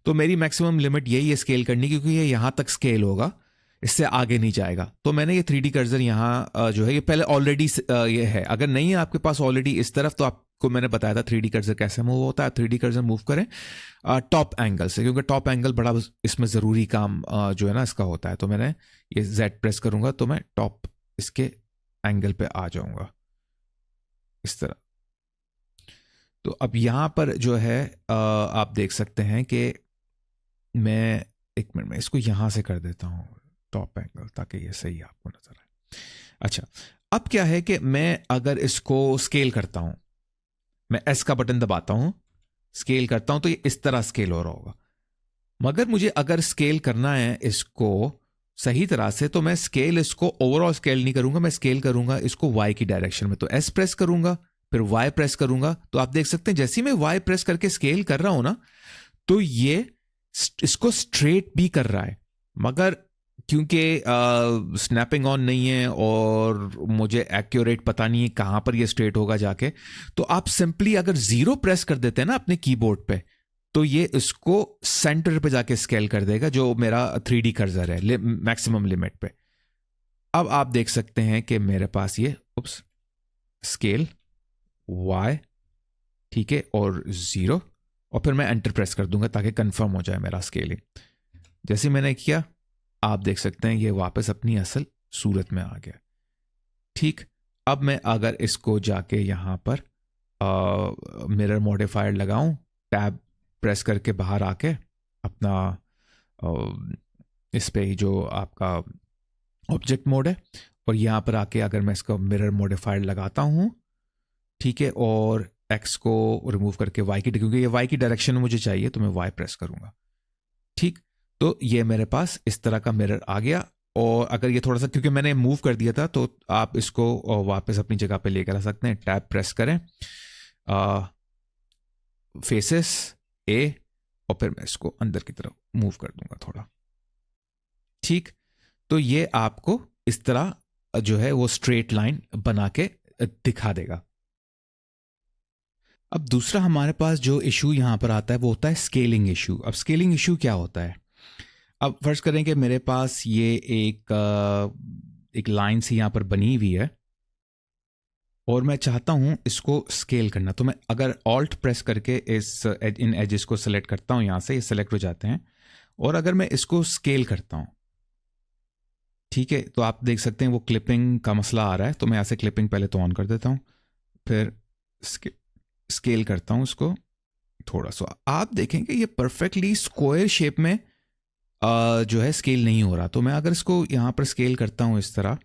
तो मेरी मैक्सिमम लिमिट यही है स्केल करने की, क्योंकि ये यहां तक स्केल होगा, इससे आगे नहीं जाएगा। तो मैंने ये 3D कर्सर यहाँ जो है ये पहले ऑलरेडी ये है। अगर नहीं है आपके पास ऑलरेडी इस तरफ तो आपको मैंने बताया था 3D कर्सर कैसे मूव होता है। 3D कर्सर मूव करें टॉप एंगल से, क्योंकि टॉप एंगल बड़ा इसमें ज़रूरी काम जो है ना इसका होता है। तो मैंने ये Z प्रेस करूंगा तो मैं टॉप इसके एंगल पे आ जाऊंगा इस तरह। तो अब यहाँ पर जो है आप देख सकते हैं कि मैं एक मिनट में इसको यहाँ से कर देता हूँ टॉप एंगल, ताकि ये सही आपको नजर आए। अच्छा, अब क्या है कि मैं अगर इसको स्केल करता हूं, मैं एस का बटन दबाता हूं, स्केल करता हूं तो ये इस तरह स्केल हो रहा होगा। मगर मुझे अगर स्केल करना है इसको सही तरह से तो मैं स्केल इसको ओवरऑल स्केल नहीं करूंगा, मैं स्केल करूंगा इसको वाई की डायरेक्शन में। तो एस प्रेस करूंगा फिर वाई प्रेस करूंगा, तो आप देख सकते हैं जैसे ही मैं वाई प्रेस करके स्केल कर रहा हूं ना तो ये इसको स्ट्रेट भी कर रहा है। मगर क्योंकि स्नैपिंग ऑन नहीं है और मुझे एक्यूरेट पता नहीं है कहाँ पर ये स्ट्रेट होगा जाके, तो आप सिंपली अगर 0 प्रेस कर देते हैं ना अपने कीबोर्ड पे, तो ये इसको सेंटर पे जाके स्केल कर देगा, जो मेरा 3D कर्सर है मैक्सिमम लिमिट पे। अब आप देख सकते हैं कि मेरे पास ये स्केल Y, ठीक है, और 0, और फिर मैं एंटर प्रेस कर दूंगा ताकि कंफर्म हो जाए मेरा स्केलिंग। जैसे मैंने किया, आप देख सकते हैं ये वापस अपनी असल सूरत में आ गया। ठीक, अब मैं अगर इसको जाके यहाँ पर मिरर मॉडिफायर लगाऊं, टैब प्रेस करके बाहर आके अपना इस पे ही जो आपका ऑब्जेक्ट मोड है, और यहाँ पर आके अगर मैं इसका मिरर मॉडिफायर लगाता हूँ, ठीक है, और एक्स को रिमूव करके वाई की, क्योंकि ये वाई की डायरेक्शन में मुझे चाहिए तो मैं वाई प्रेस करूंगा। ठीक, तो ये मेरे पास इस तरह का मिरर आ गया। और अगर ये थोड़ा सा, क्योंकि मैंने मूव कर दिया था, तो आप इसको वापस अपनी जगह पे लेकर आ सकते हैं। टैब प्रेस करें, फेसेस ए, और फिर मैं इसको अंदर की तरफ मूव कर दूंगा थोड़ा। ठीक, तो ये आपको इस तरह जो है वो स्ट्रेट लाइन बना के दिखा देगा। अब दूसरा हमारे पास जो इशू यहां पर आता है वो होता है स्केलिंग इशू। अब स्केलिंग इशू क्या होता है? अब फर्ज करें कि मेरे पास ये एक लाइन सी यहां पर बनी हुई है और मैं चाहता हूं इसको स्केल करना, तो मैं अगर ऑल्ट प्रेस करके इन एजेस को सेलेक्ट करता हूं, यहां से ये सेलेक्ट हो जाते हैं, और अगर मैं इसको स्केल करता हूं, ठीक है, तो आप देख सकते हैं वो क्लिपिंग का मसला आ रहा है। तो मैं यहां से क्लिपिंग पहले तो ऑन कर देता हूं, फिर स्केल करता हूं उसको थोड़ा सा। आप देखेंगे ये परफेक्टली स्क्वायर शेप में जो है स्केल नहीं हो रहा। तो मैं अगर इसको यहां पर स्केल करता हूं इस तरह,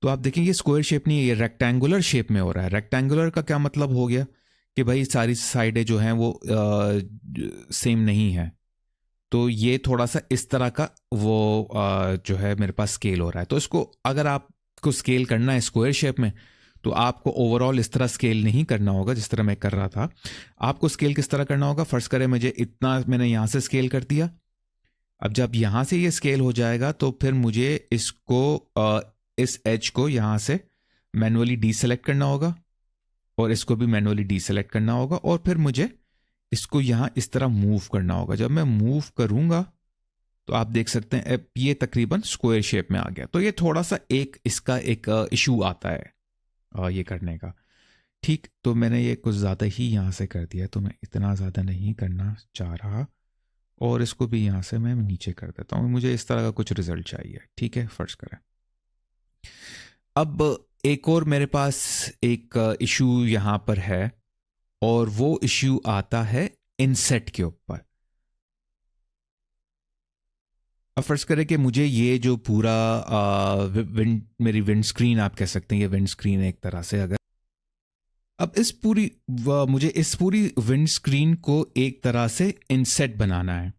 तो आप देखेंगे ये स्क्वायर शेप नहीं है, ये रेक्टेंगुलर शेप में हो रहा है। रेक्टेंगुलर का क्या मतलब हो गया कि भाई सारी साइडें जो हैं वो सेम नहीं है। तो ये थोड़ा सा इस तरह का वो जो है मेरे पास स्केल हो रहा है। तो इसको अगर आपको स्केल करना है स्क्वायर शेप में, तो आपको ओवरऑल इस तरह स्केल नहीं करना होगा जिस तरह मैं कर रहा था। आपको स्केल किस तरह करना होगा? फर्स्ट करें मुझे इतना, मैंने यहां से स्केल कर दिया। अब जब यहां से ये स्केल हो जाएगा तो फिर मुझे इसको इस एज को यहां से मैनुअली डीसेलेक्ट करना होगा, और इसको भी मैनुअली डीसेलेक्ट करना होगा, और फिर मुझे इसको यहां इस तरह मूव करना होगा। जब मैं मूव करूंगा तो आप देख सकते हैं अब ये तकरीबन स्क्वायर शेप में आ गया। तो ये थोड़ा सा इसका एक इशू आता है ये करने का। ठीक, तो मैंने ये कुछ ज़्यादा ही यहाँ से कर दिया, तो मैं इतना ज़्यादा नहीं करना चाह रहा, और इसको भी यहाँ से मैं नीचे कर देता हूँ। मुझे इस तरह का कुछ रिजल्ट चाहिए। ठीक है, फर्ज करें। अब एक और मेरे पास एक इशू यहाँ पर है, और वो इशू आता है इनसेट के ऊपर। अब फर्ज करें कि मुझे ये जो पूरा मेरी विंड स्क्रीन आप कह सकते हैं, ये विंड स्क्रीन एक तरह से, अगर अब मुझे इस पूरी विंड स्क्रीन को एक तरह से इनसेट बनाना है।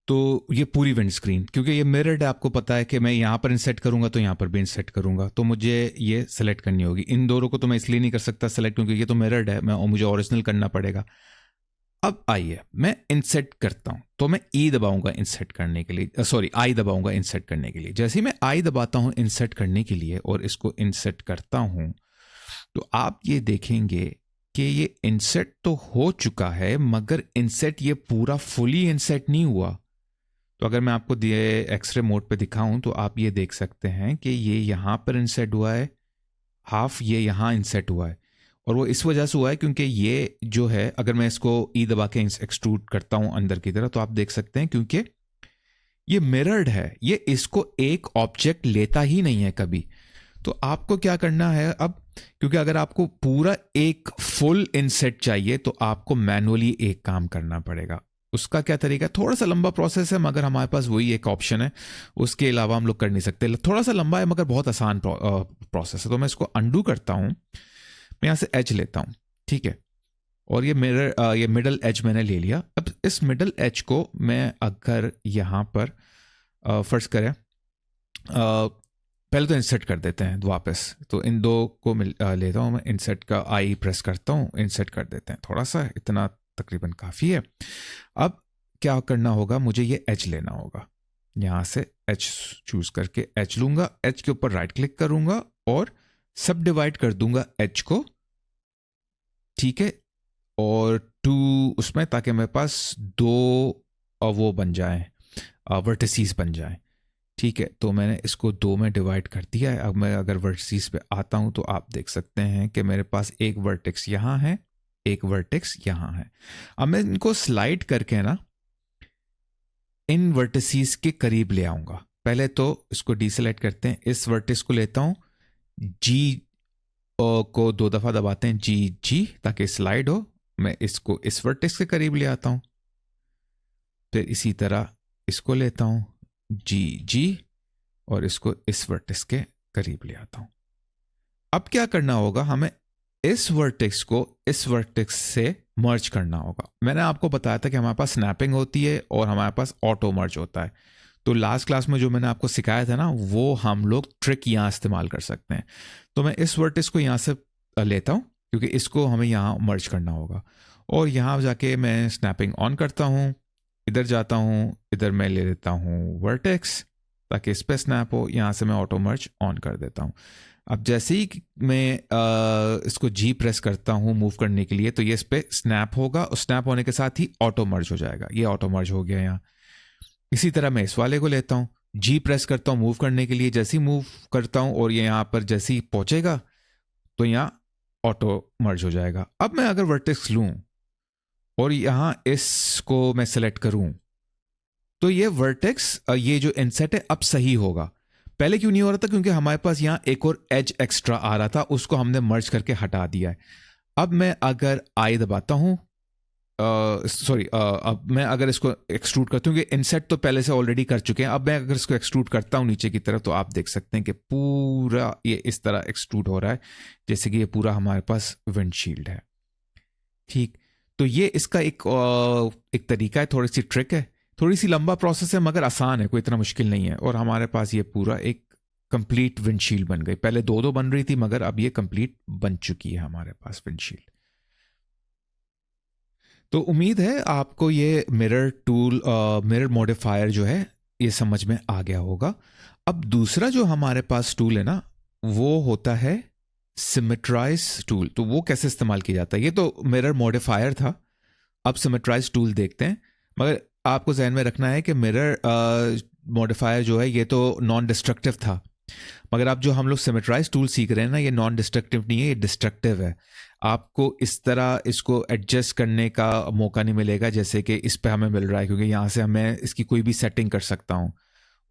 तो ये पूरी विंड स्क्रीन, क्योंकि ये मिरर्ड है, आपको पता है कि मैं यहाँ पर इंसेट करूंगा तो यहाँ पर भी इंसेट करूंगा, तो मुझे ये सेलेक्ट करनी होगी। इन दोनों को तो मैं इसलिए नहीं कर सकता सेलेक्ट क्योंकि ये तो मिरर्ड है, मैं मुझे ओरिजिनल करना पड़ेगा। अब आइए मैं इंसेट करता हूं, तो मैं ई दबाऊंगा इंसेट करने के लिए, सॉरी आई दबाऊंगा इंसेट करने के लिए। जैसे ही मैं आई दबाता हूं इंसेट करने के लिए और इसको इंसेट करता हूं, तो आप ये देखेंगे कि ये इंसेट तो हो चुका है, मगर इंसेट ये पूरा फुली इंसेट नहीं हुआ। तो अगर मैं आपको दिए एक्सरे मोड पे दिखाऊं तो आप ये देख सकते हैं कि ये यहां पर इंसेट हुआ है, हाफ ये यहां इंसेट हुआ है, और वो इस वजह से हुआ है क्योंकि ये जो है, अगर मैं इसको ई दबा के एक्सट्रूड करता हूं अंदर की तरफ, तो आप देख सकते हैं क्योंकि ये मिरर्ड है, ये इसको एक ऑब्जेक्ट लेता ही नहीं है कभी। तो आपको क्या करना है अब, क्योंकि अगर आपको पूरा एक फुल इंसेट चाहिए तो आपको मैनुअली एक काम करना पड़ेगा। उसका क्या तरीका है? थोड़ा सा लंबा प्रोसेस है, मगर हमारे पास वही एक ऑप्शन है, उसके अलावा हम लोग कर नहीं सकते। थोड़ा सा लंबा है मगर बहुत आसान प्रोसेस है। तो मैं इसको अंडू करता हूं, मैं यहां से एज लेता हूं, ठीक है, और ये मिडल एज मैंने ले लिया। अब इस मिडल एज को मैं अगर यहां पर फर्स्ट करें, पहले तो इंसर्ट कर देते हैं वापस, तो इन दो को लेता हूं मैं, इंसर्ट का आई प्रेस करता हूं, इंसर्ट कर देते हैं थोड़ा सा, इतना तकरीबन काफ़ी है। अब क्या करना होगा, मुझे ये एज लेना होगा, यहाँ से एच चूज करके एच लूंगा, एच के ऊपर राइट क्लिक करूंगा और सब डिवाइड कर दूंगा एच को, ठीक है, और 2 उसमें, ताकि मेरे पास 2 वो बन जाए, वर्टिसीज बन जाए, ठीक है। तो मैंने इसको 2 में डिवाइड कर दिया है। अब मैं अगर वर्टिसीज पे आता हूं तो आप देख सकते हैं कि मेरे पास एक वर्टेक्स यहाँ है, एक वर्टेक्स यहाँ है। अब मैं इनको स्लाइड करके ना इन वर्टिसीज के करीब ले आऊंगा। पहले तो इसको डीसेलेक्ट करते हैं, इस वर्टेक्स को लेता हूं, जी को 2 दफा दबाते हैं, जी जी, ताकि स्लाइड हो। मैं इसको इस वर्टेक्स के करीब ले आता हूं, फिर इसी तरह इसको लेता हूं, जी जी, और इसको इस वर्टेक्स के करीब ले आता हूं। अब क्या करना होगा, हमें इस वर्टेक्स को इस वर्टेक्स से मर्ज करना होगा। मैंने आपको बताया था कि हमारे पास स्नैपिंग होती है और हमारे पास ऑटो मर्ज होता है। तो लास्ट क्लास में जो मैंने आपको सिखाया था ना, वो हम लोग ट्रिक यहाँ इस्तेमाल कर सकते हैं। तो मैं इस वर्टेक्स को यहाँ से लेता हूँ, क्योंकि इसको हमें यहाँ मर्ज करना होगा, और यहाँ जाके मैं स्नैपिंग ऑन करता हूँ, इधर जाता हूँ, इधर मैं ले लेता हूँ वर्टेक्स, ताकि इस पर स्नैप हो। यहाँ से मैं ऑटो मर्ज ऑन कर देता हूँ। अब जैसे ही मैं इसको जी प्रेस करता हूँ मूव करने के लिए, तो ये इस पर स्नैप होगा, और स्नैप होने के साथ ही ऑटो मर्ज हो जाएगा। ये ऑटो मर्ज हो गया यहाँ। इसी तरह मैं इस वाले को लेता हूँ, जी प्रेस करता हूँ मूव करने के लिए, जैसे ही मूव करता हूँ और ये यहाँ पर जैसे ही पहुँचेगा तो यहाँ ऑटो मर्ज हो जाएगा। अब मैं अगर वर्टेक्स लूँ और यहाँ इसको मैं सेलेक्ट करूँ, तो ये वर्टेक्स, ये जो इनसेट है अब सही होगा। पहले क्यों नहीं हो रहा था? क्योंकि हमारे पास यहाँ एक और एज एक्स्ट्रा आ रहा था, उसको हमने मर्ज करके हटा दिया है। अब मैं अगर आई दबाता हूँ, अब मैं अगर इसको एक्सट्रूड करता हूँ, कि इनसेट तो पहले से ऑलरेडी कर चुके हैं। अब मैं अगर इसको एक्सट्रूड करता हूँ नीचे की तरफ, तो आप देख सकते हैं कि पूरा ये इस तरह एक्सट्रूड हो रहा है, जैसे कि ये पूरा हमारे पास विंडशील्ड है, ठीक। तो ये इसका एक तरीका है, थोड़ी सी ट्रिक है, थोड़ी सी लंबा प्रोसेस है, मगर आसान है, कोई इतना मुश्किल नहीं है। और हमारे पास ये पूरा एक कंप्लीट विंडशील्ड बन गई। पहले 2-2 बन रही थी, मगर अब ये कंप्लीट बन चुकी है हमारे पास विंडशील्ड। तो उम्मीद है आपको ये मिरर टूल, मिरर मॉडिफायर जो है, ये समझ में आ गया होगा। अब दूसरा जो हमारे पास टूल है ना, वो होता है सिमेट्राइज टूल। तो वो कैसे इस्तेमाल किया जाता है? ये तो मिरर मॉडिफायर था, अब सिमेट्राइज टूल देखते हैं। मगर आपको जहन में रखना है कि मिरर मॉडिफायर जो है ये तो नॉन डिस्ट्रक्टिव था, मगर अब जो हम लोग सिमेट्राइज टूल सीख रहे हैं ना, ये नॉन डिस्ट्रक्टिव नहीं है, ये डिस्ट्रक्टिव है। आपको इस तरह इसको एडजस्ट करने का मौका नहीं मिलेगा जैसे कि इस पे हमें मिल रहा है, क्योंकि यहाँ से हमें इसकी कोई भी सेटिंग कर सकता हूँ।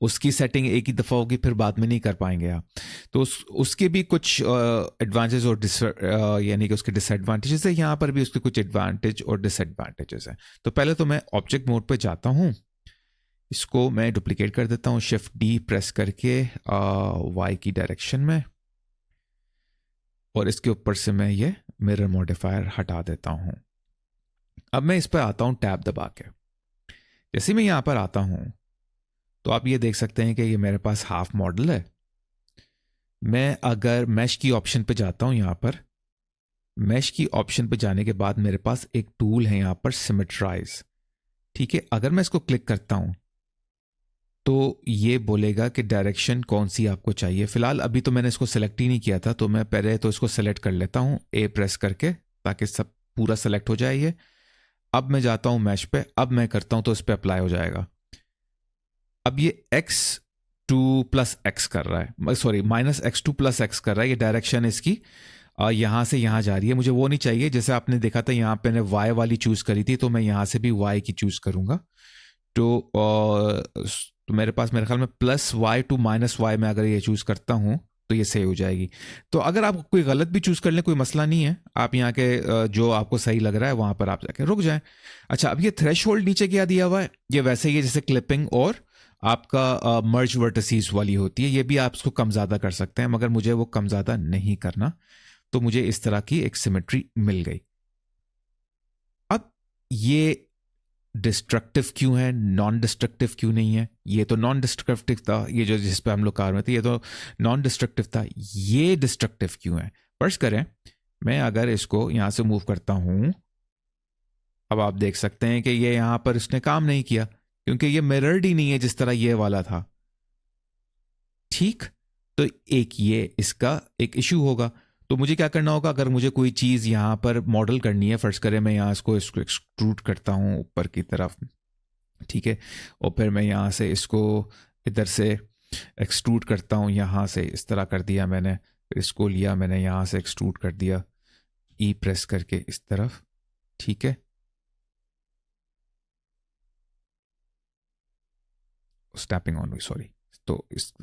उसकी सेटिंग एक ही दफ़ा होगी, फिर बाद में नहीं कर पाएंगे आप। तो उसके भी कुछ एडवांटेज और यानी कि उसके डिसएडवांटेजेस है। यहाँ पर भी उसके कुछ एडवांटेज और डिसएडवांटेजेस हैं। तो पहले तो मैं ऑब्जेक्ट मोड पे जाता हूँ, इसको मैं डुप्लीकेट कर देता हूँ शिफ्ट डी प्रेस करके वाई की डायरेक्शन में, और इसके ऊपर से मैं ये मिरर मॉडिफायर हटा देता हूँ। अब मैं इस पर आता हूँ टैब दबा के। जैसे मैं यहाँ पर आता हूँ तो आप ये देख सकते हैं कि ये मेरे पास हाफ मॉडल है। मैं अगर मैश की ऑप्शन पे जाता हूँ, यहाँ पर मैश की ऑप्शन पे जाने के बाद मेरे पास एक टूल है यहाँ पर सिमेट्राइज, ठीक है। अगर मैं इसको क्लिक करता हूँ तो ये बोलेगा कि डायरेक्शन कौन सी आपको चाहिए। फिलहाल अभी तो मैंने इसको सेलेक्ट ही नहीं किया था, तो मैं पहले तो इसको सेलेक्ट कर लेता हूँ ए प्रेस करके, ताकि सब पूरा सेलेक्ट हो जाए ये। अब मैं जाता हूँ मैश पे, अब मैं करता हूँ तो इस पर अप्लाई हो जाएगा। अब ये x2 प्लस एक्स कर रहा है, सॉरी -x2 प्लस एक्स कर रहा है। ये डायरेक्शन इसकी यहाँ से यहाँ जा रही है, मुझे वो नहीं चाहिए। जैसे आपने देखा था यहाँ पे मैंने y वाली चूज करी थी, तो मैं यहाँ से भी y की चूज करूंगा। तो मेरे पास मेरे ख्याल में +y to -y में अगर ये चूज करता हूँ तो ये सही हो जाएगी। तो अगर आप कोई गलत भी चूज कर लें, कोई मसला नहीं है, आप यहाँ के जो आपको सही लग रहा है वहां पर आप जाके रुक जाएं। अच्छा, अब ये थ्रेशोल्ड नीचे क्या दिया हुआ है, ये वैसे ही है जैसे क्लिपिंग और आपका मर्ज वर्टिसीज वाली होती है। ये भी आप इसको कम ज़्यादा कर सकते हैं, मगर मुझे वो कम ज़्यादा नहीं करना, तो मुझे इस तरह की एक सिमेट्री मिल गई। अब ये डिस्ट्रक्टिव क्यों है, नॉन डिस्ट्रक्टिव क्यों नहीं है? ये तो नॉन डिस्ट्रक्टिव था, ये जो जिस पे हम लोग कार में थे ये तो नॉन डिस्ट्रक्टिव था, ये डिस्ट्रक्टिव क्यों है? फर्स्ट करें, मैं अगर इसको यहां से मूव करता हूं, अब आप देख सकते हैं कि ये यहां पर इसने काम नहीं किया, क्योंकि ये मिरर्ड ही नहीं है जिस तरह ये वाला था। ठीक, तो एक ये इसका एक इशू होगा। तो मुझे क्या करना होगा, अगर मुझे कोई चीज़ यहाँ पर मॉडल करनी है, फर्स्ट करें मैं यहाँ इसको एक्सट्रूड करता हूँ ऊपर की तरफ, ठीक है, और फिर मैं यहाँ से इसको इधर से एक्सट्रूड करता हूँ, यहाँ से इस तरह कर दिया मैंने, फिर इसको लिया मैंने यहाँ से एक्सट्रूड कर दिया, ई प्रेस करके इस तरफ, ठीक है, स्नैपिंग ऑन हुई, सॉरी। तो इस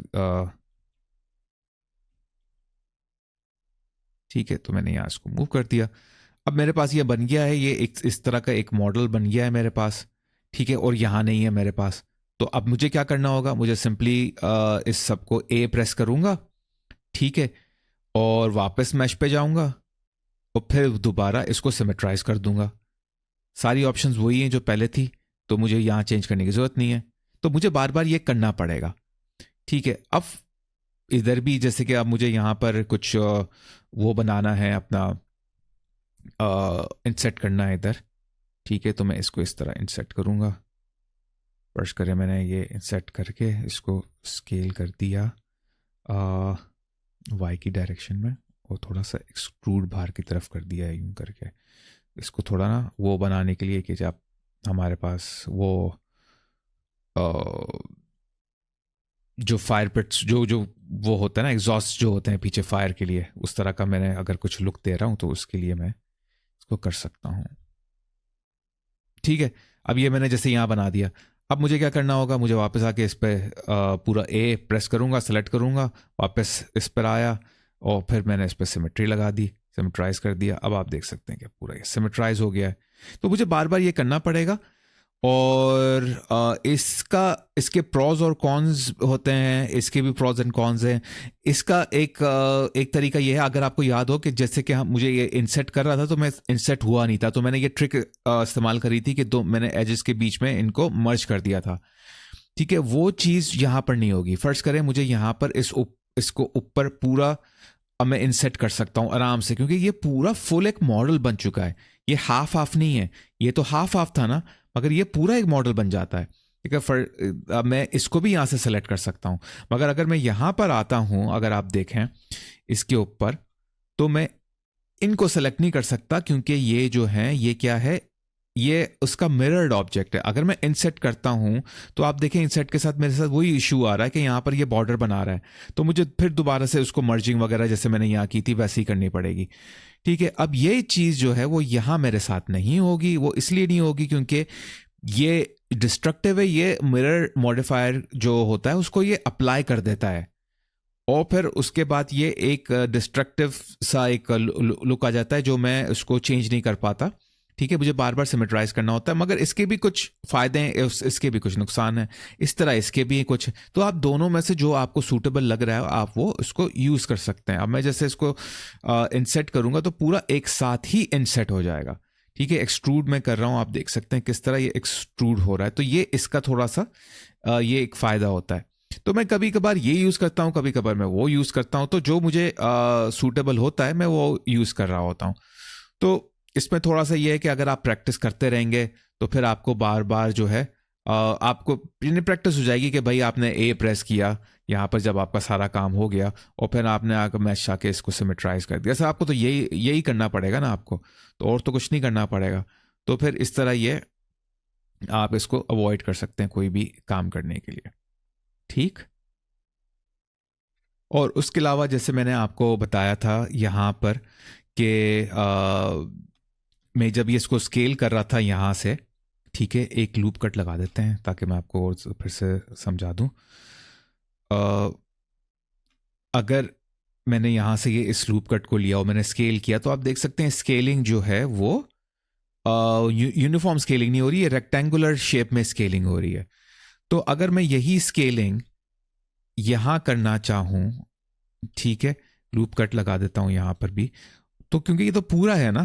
ठीक है, तो मैंने यहाँ इसको मूव कर दिया। अब मेरे पास ये बन गया है, ये एक इस तरह का एक मॉडल बन गया है मेरे पास, ठीक है, और यहाँ नहीं है मेरे पास। तो अब मुझे क्या करना होगा, मुझे सिंपली इस सबको ए प्रेस करूँगा, ठीक है, और वापस मैश पे जाऊँगा और फिर दोबारा इसको सिमेट्राइज कर दूंगा। सारी ऑप्शंस वही हैं जो पहले थी, तो मुझे यहाँ चेंज करने की ज़रूरत नहीं है। तो मुझे बार बार ये करना पड़ेगा, ठीक है। अब इधर भी जैसे कि अब मुझे यहाँ पर कुछ वो बनाना है अपना, इंसर्ट करना है इधर, ठीक है, तो मैं इसको इस तरह इंसर्ट करूँगा। फर्स्ट करें मैंने ये इंसर्ट करके इसको स्केल कर दिया वाई की डायरेक्शन में, और थोड़ा सा एक्सट्रूड बाहर की तरफ कर दिया है यूं करके, इसको थोड़ा ना वो बनाने के लिए कि जब हमारे पास वो जो फायर पिट्स जो जो वो होता है ना, एग्जॉस्ट जो होते हैं पीछे फायर के लिए, उस तरह का मैंने अगर कुछ लुक दे रहा हूँ तो उसके लिए मैं इसको कर सकता हूँ, ठीक है। अब ये मैंने जैसे यहाँ बना दिया। अब मुझे क्या करना होगा, मुझे वापस आके इस पर पूरा ए प्रेस करूँगा, सेलेक्ट करूँगा, वापस इस पर आया और फिर मैंने इस पर सिमेट्री लगा दी, सिमेट्राइज कर दिया। अब आप देख सकते हैं कि पूरा ये सिमेट्राइज हो गया है। तो मुझे बार बार ये करना पड़ेगा, और इसके प्रॉज और कॉन्स होते हैं, इसके भी प्रॉज एंड कॉन्स हैं। इसका एक तरीका ये है, अगर आपको याद हो कि जैसे कि मुझे ये इंसेट कर रहा था तो मैं इंसेट हुआ नहीं था, तो मैंने ये ट्रिक इस्तेमाल करी थी कि दो मैंने एजेस के बीच में इनको मर्ज कर दिया था, ठीक है। वो चीज़ यहाँ पर नहीं होगी। फर्स्ट करें मुझे यहाँ पर इसको ऊपर पूरा अब मैं इंसेट कर सकता हूँ आराम से, क्योंकि ये पूरा फुल एक मॉडल बन चुका है। ये हाफ हाफ नहीं है, ये तो हाफ हाफ था ना, मगर ये पूरा एक मॉडल बन जाता है, ठीक है। अब मैं इसको भी यहाँ से सेलेक्ट कर सकता हूँ, मगर अगर मैं यहाँ पर आता हूँ, अगर आप देखें इसके ऊपर, तो मैं इनको सेलेक्ट नहीं कर सकता, क्योंकि ये जो है ये क्या है, ये उसका मिरर्ड ऑब्जेक्ट है। अगर मैं इंसेट करता हूं तो आप देखें इंसेट के साथ मेरे साथ वही इशू आ रहा है कि यहां पर ये बॉर्डर बना रहा है, तो मुझे फिर दोबारा से उसको मर्जिंग वगैरह जैसे मैंने यहां की थी वैसे ही करनी पड़ेगी, ठीक है। अब ये चीज जो है वो यहां मेरे साथ नहीं होगी। वो इसलिए नहीं होगी क्योंकि ये डिस्ट्रक्टिव है। ये मिरर मॉडिफायर जो होता है उसको ये अप्लाई कर देता है, और फिर उसके बाद ये एक डिस्ट्रक्टिव सा एक लुक आ जाता है जो मैं उसको चेंज नहीं कर पाता, ठीक है। मुझे बार बार सिमेट्राइज करना होता है, मगर इसके भी कुछ फायदे हैं, इसके भी कुछ नुकसान है, इस तरह इसके भी कुछ। तो आप दोनों में से जो आपको सूटेबल लग रहा है आप वो इसको यूज कर सकते हैं। अब मैं जैसे इसको इंसेट करूंगा तो पूरा एक साथ ही इंसेट हो जाएगा, ठीक है। एक्सट्रूड में कर रहा हूं, आप देख सकते हैं किस तरह ये एक्सट्रूड हो रहा है। तो ये इसका थोड़ा सा ये एक फायदा होता है। तो मैं कभी कभार ये यूज करता हूं, कभी कभार मैं वो यूज करता हूं, तो जो मुझे सूटेबल होता है मैं वो यूज कर रहा होता हूं। तो इसमें थोड़ा सा ये है कि अगर आप प्रैक्टिस करते रहेंगे तो फिर आपको बार बार जो है आपको प्रैक्टिस हो जाएगी कि भाई आपने ए प्रेस किया यहाँ पर जब आपका सारा काम हो गया, और फिर आपने आकर मैश आके इसको सिमेट्राइज कर दिया। सर आपको तो यही करना पड़ेगा ना आपको, तो और तो कुछ नहीं करना पड़ेगा। तो फिर इस तरह ये आप इसको अवॉइड कर सकते हैं कोई भी काम करने के लिए, ठीक। और उसके अलावा जैसे मैंने आपको बताया था यहाँ पर कि मैं जब ये इसको स्केल कर रहा था यहाँ से, ठीक है, एक लूप कट लगा देते हैं ताकि मैं आपको और फिर से समझा दूं। अगर मैंने यहाँ से ये इस लूप कट को लिया और मैंने स्केल किया, तो आप देख सकते हैं स्केलिंग जो है वो यूनिफॉर्म स्केलिंग नहीं हो रही है, रेक्टेंगुलर शेप में स्केलिंग हो रही है। तो अगर मैं यही स्केलिंग यहाँ करना चाहूँ, ठीक है, लूप कट लगा देता हूँ यहाँ पर भी, तो क्योंकि ये तो पूरा है ना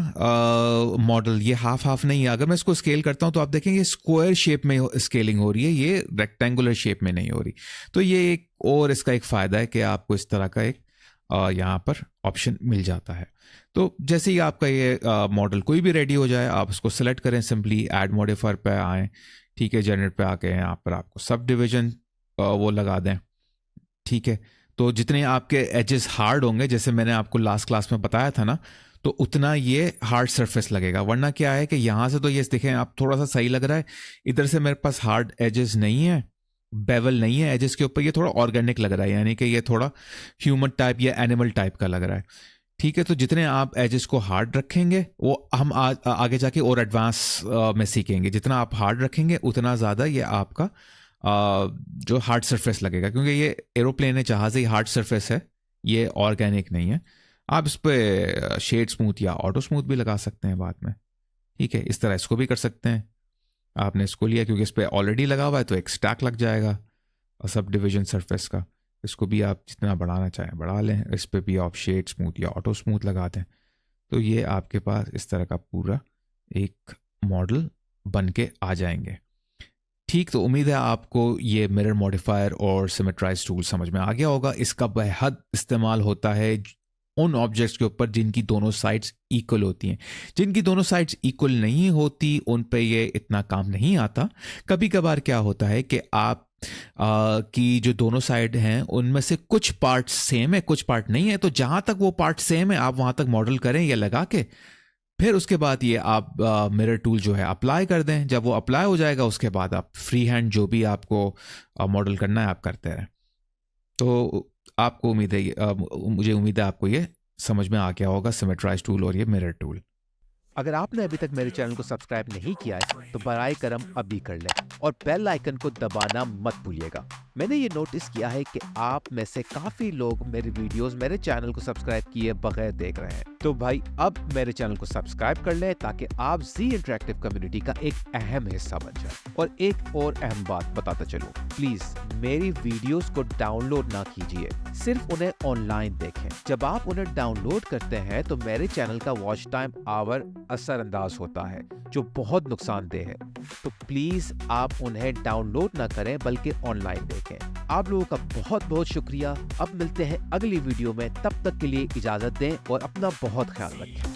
मॉडल, ये हाफ हाफ नहीं है। अगर मैं इसको स्केल करता हूं तो आप देखेंगे स्क्वायर शेप में स्केलिंग हो रही है, ये रेक्टेंगुलर शेप में नहीं हो रही। तो ये एक और इसका एक फायदा है कि आपको इस तरह का एक यहाँ पर ऑप्शन मिल जाता है। तो जैसे ही आपका ये मॉडल कोई भी रेडी हो जाए, आप उसको सेलेक्ट करें, सिंपली ऐड मॉडिफायर पे आएँ, ठीक है, जनरेट पे आके यहाँ पर आपको सब डिवीजन वो लगा दें, ठीक है। तो जितने आपके एजेस हार्ड होंगे, जैसे मैंने आपको लास्ट क्लास में बताया था ना, तो उतना ये हार्ड सरफेस लगेगा। वरना क्या है कि यहाँ से तो ये देखें आप, थोड़ा सा सही लग रहा है, इधर से मेरे पास हार्ड एजेस नहीं है, बेवल नहीं है एजेस के ऊपर, ये थोड़ा ऑर्गेनिक लग रहा है, यानी कि ये थोड़ा ह्यूमन टाइप या एनिमल टाइप का लग रहा है, ठीक है। तो जितने आप एजेस को हार्ड रखेंगे, वो हम आगे जाके और एडवांस में सीखेंगे, जितना आप हार्ड रखेंगे उतना ज़्यादा ये आपका जो हार्ड सरफेस लगेगा, क्योंकि ये एरोप्लेन है, जहाज़ ही हार्ड सरफेस है, ये ऑर्गेनिक नहीं है। आप इस पर शेड स्मूथ या ऑटो स्मूथ भी लगा सकते हैं बाद में, ठीक है। इस तरह इसको भी कर सकते हैं। आपने इसको लिया क्योंकि इस पर ऑलरेडी लगा हुआ है, तो एक स्टैक लग जाएगा सब डिवीजन सरफेस का। इसको भी आप जितना बढ़ाना चाहें बढ़ा लें, इस पर भी आप शेड स्मूथ या ऑटो स्मूथ लगा दें, तो ये आपके पास इस तरह का पूरा एक मॉडल बन के आ जाएंगे, ठीक। तो उम्मीद है आपको ये मिरर मॉडिफायर और सिमेट्राइज टूल समझ में आ गया होगा। इसका बेहद इस्तेमाल होता है उन ऑब्जेक्ट्स के ऊपर जिनकी दोनों साइड्स इक्वल होती हैं। जिनकी दोनों साइड्स इक्वल नहीं होती उन पे ये इतना काम नहीं आता। कभी कभार क्या होता है कि आप की जो दोनों साइड हैं उनमें से कुछ पार्ट सेम है, कुछ पार्ट नहीं है, तो जहां तक वो पार्ट सेम है आप वहां तक मॉडल करें या लगा के, फिर उसके बाद ये आप मिरर टूल जो है अप्लाई कर दें। जब वो अप्लाई हो जाएगा उसके बाद आप फ्री हैंड जो भी आपको मॉडल करना है आप करते रहें। तो आपको उम्मीद है मुझे उम्मीद है आपको ये समझ में आ गया होगा, सिमेट्राइज टूल और ये मिरर टूल। अगर आपने अभी तक मेरे चैनल को सब्सक्राइब नहीं किया है तो बराए करम अभी कर लें और बेल आइकन को दबाना मत भूलिएगा। मैंने ये नोटिस किया है कि आप में से काफी लोग मेरे वीडियोस मेरे चैनल को सब्सक्राइब किए बगैर देख रहे हैं। तो भाई अब मेरे चैनल को सब्सक्राइब कर लें ताकि आप जी इंटरैक्टिव कम्युनिटी का एक अहम हिस्सा बन जाए। और एक और अहम बात बताता चलूं, प्लीज मेरी वीडियोस को डाउनलोड ना कीजिए, सिर्फ उन्हें ऑनलाइन देखें। जब आप उन्हें डाउनलोड करते हैं तो मेरे चैनल का वॉच टाइम आवर असरअंदाज होता है, जो बहुत नुकसानदेह है। तो प्लीज आप उन्हें डाउनलोड ना करें बल्कि ऑनलाइन देखें। आप लोगों का बहुत बहुत शुक्रिया। अब मिलते हैं अगली वीडियो में, तब तक के लिए इजाजत दें और अपना बहुत ख्याल रखें।